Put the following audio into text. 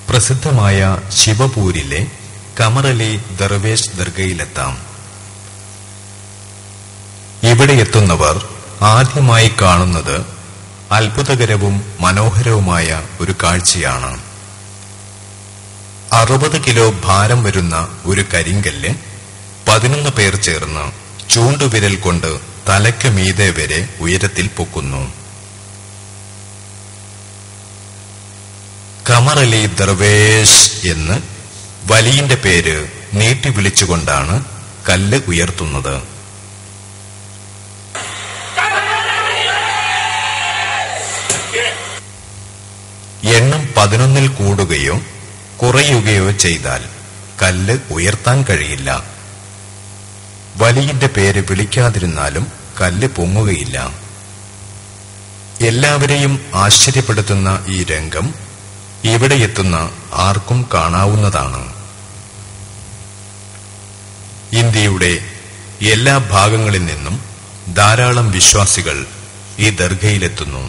പ്രസിദ്ധമായ ശിവപൂരിലെ കമറലി ദർവേഷ് ദർഗയിലെത്താം. ഇവിടെയെത്തുന്നവർ ആദ്യമായി കാണുന്നത് അത്ഭുതകരവും മനോഹരവുമായ ഒരു കാഴ്ചയാണ്. 60 കിലോ ഭാരം വരുന്ന ഒരു കരിങ്കല്ല് 11 പേർ ചേർന്ന് ചൂണ്ടുവിരൽ കൊണ്ട് തലയ്ക്ക് മീതെ വരെ ഉയരത്തിൽ പൊക്കുന്നു. കമറലി ദർവേഷ് എന്ന് വലിയന്റെ പേര് നീട്ടി വിളിച്ചുകൊണ്ടാണ് കല്ല് ഉയർത്തുന്നത്. എണ്ണം 11 കൂടുകയോ കുറയുകയോ ചെയ്താൽ കല്ല് ഉയർത്താൻ കഴിയില്ല. വലിയന്റെ പേര് വിളിക്കാതിരുന്നാലും കല്ല് പൊങ്ങുകയില്ല. എല്ലാവരെയും ആശ്ചര്യപ്പെടുത്തുന്ന ഈ രംഗം ഇവിടെയെത്തുന്ന ആർക്കും കാണാവുന്നതാണ്. ഇന്ത്യയുടെ എല്ലാ ഭാഗങ്ങളിൽ നിന്നും ധാരാളം വിശ്വാസികൾ ഈ ദർഗയിലെത്തുന്നു.